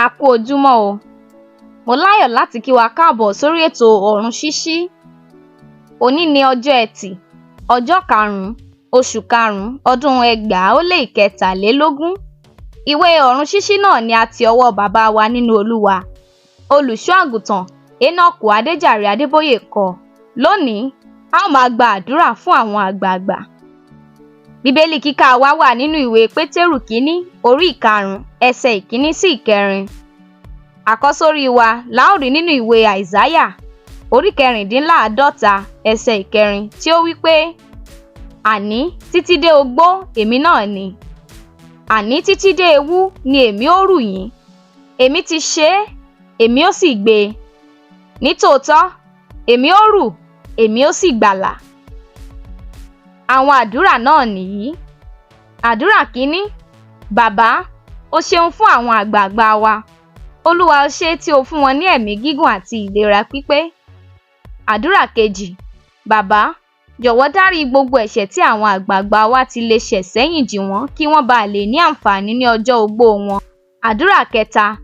A kú ojúmọ́ o. Mo láyọ̀ láti kí wa káàbọ̀ sórí ètò ọ̀run ṣíṣí. Òní ni ọjọ́ Ẹtì, ọjọ́ 5 oṣù 5 ọdún 2023. Ìwé ọ̀run ṣíṣí náà ni a ti ọwọ́ bàbá wa nínú Olúwa, olùṣọ́ àgùntàn Énọ́kù Adéjàre Adébóyè kọ. Lónìí, a ó máa gba àdúrà fún àwọn àgbààgbà. Bíbélì kíkà wa wà nínú ìwé Pétérù kínní, orí 5, ẹsẹ̀ 1 sí 4. Àkọ́sórí wa la ó rí nínú ìwé Àìsáyà, orí 54, ẹsẹ̀ 4, tí ó wí pé, àní títí dé ogbó èmi náà ni, àní títí dé ewú ni èmi ó rù yín, èmi ti ṣe é, èmi ó sì gbé e. Nítòótọ́, èmi ó rù, èmi ó sì gbàlà. Àwọn àdúrà náà nìyí. Àdúrà 1. Bàbá, o ṣeun fún àwọn àgbààgbà wa. Olúwa, o ṣé tí o fún wọn ní ẹ̀mí gígùn àti ìlera pípé. Àdúrà 2. Bàbá, jọ̀wọ́ dárí gbogbo ẹ̀ṣẹ̀ tí àwọn àgbààgbà wa ti lè ṣẹ̀ sẹ́yìn jì wọ́n kí wọ́n bá lè ní àǹfààní ní ọjọ́ ogbó wọn. Àdúrà 3.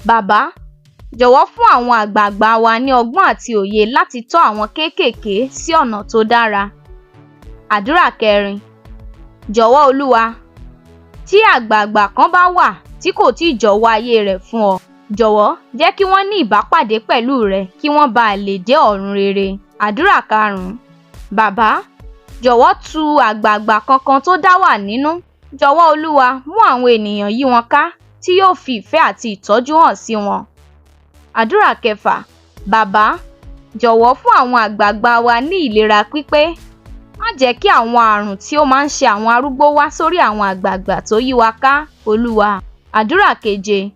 Bàbá, jọ̀wọ́ fún àwọn àgbààgbà wa ní ọgbọ́n àti òye láti tọ́ àwọn kéékèèké sí ọ̀nà tó dára. Àdúrà 4. Jọ̀wọ́ Olúwa, tí àgbààgbà kan bá wà tí kò tíì jọ̀wọ́ ayé rẹ̀ fún ọ, jọ̀wọ́ jẹ́ kí wọ́n ní ìbápàdé pẹ̀lú rẹ kí wọ́n bá lè dé ọ̀run rere. Àdúrà 5. Bàbá, jọ̀wọ́ tu àgbààgbà kankan tó dá wà nínú. Jọ̀wọ́ Olúwa, mú àwọn ènìyàn yí wọn ká tí yóò fi ìfẹ́ àti ìtọ́jú hàn sí wọn. Àdúrà 6. Bàbá, jọ̀wọ́ fún àwọn àgbààgbà wa ní ìlera pípé. Má jẹ́ kí àwọn àrùn tí ó máa ń ṣe àwọn arúgbó wá sórí àwọn àgbààgbà tó yí wa ká, Olúwa. Àdúrà 7.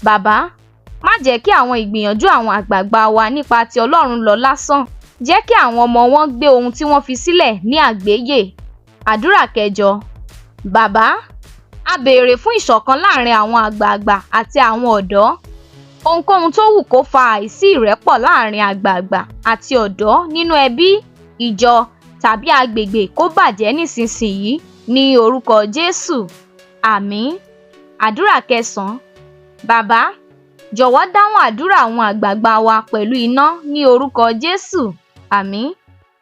Bàbá, má jẹ́ kí àwọn ìgbìyànjú àwọn àgbààgbà wa nípa ti Ọlọ́run lọ lásán. Jẹ́ kí àwọn ọmọ wọn gbé ohun tí wọ́n fi sílẹ̀ ní àgbéyè. Àdúrà 8. Bàbá, a béèrè fún ìṣọ̀kan láàrin àwọn àgbààgbà àti àwọn ọ̀dọ́. Ohunkóhun tó wù kó fa àìsí ìrẹ́pọ̀ láàrin àgbààgbà àti ọ̀dọ́ nínú ẹbí, ìjọ tàbí agbègbè kó bàjẹ́ nísinsìnyí ní orúkọ Jésù. Àmín. Àdúrà 9. Bàbá, jọ̀wọ́ dáhùn àdúrà àwọn àgbààgbà wa pẹ̀lú iná ní orúkọ Jésù. Àmín.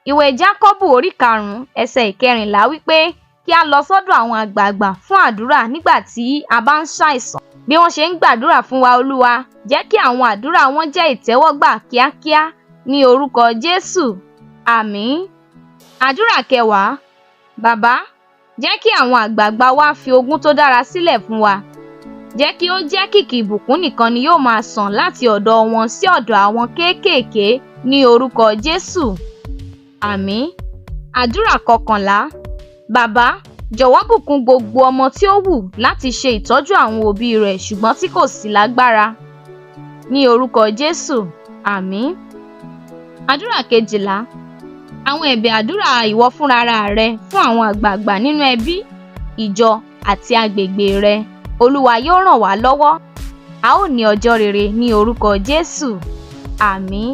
Ìwé Jákọ́bù orí 5, ẹsẹ̀ 14 wípé kí a lọ sọ́dọ̀ àwọn àgbààgbà fún àdúrà nígbà tí a bá ń ṣàìsàn. Bí wọ́n ṣe ń gbàdúrà fún wa, Olúwa, jẹ́ kí àwọn àdúrà wọn jẹ́ ìtẹ́wọ́gbà kíákíá ní orúkọ Jésù. Àmín. Àdúrà 10. Bàbá, jẹ́ kí àwọn àgbààgbà wa fi ogún tó dára sílẹ̀ fún wa. Jẹ́ kí ó jẹ́ kìkì ìbùkún nìkan ni yóò máa sàn láti ọ̀dọ̀ wọn sí ọ̀dọ̀ àwọn kéékèèké ní orúkọ Jésù. Àmín. Àdúrà 11. Bàbá, jọ̀wọ́ bùkún gbogbo ọmọ tí ó wù láti ṣe ìtọ́jú àwọn òbí rẹ̀ ṣùgbọ́n tí kò sí lágbára. Ní orúkọ Jésù. Àmín. Àdúrà 12. Àwọn ẹ̀bẹ̀ àdúrà ìwọ fúnra rẹ fún àwọn àgbààgbà nínú ẹbí, ìjọ àti agbègbè rẹ. Olúwa yóò ràn wá lọ́wọ́. A ó ní ọjọ́ rere ní orúkọ Jésù. Àmín.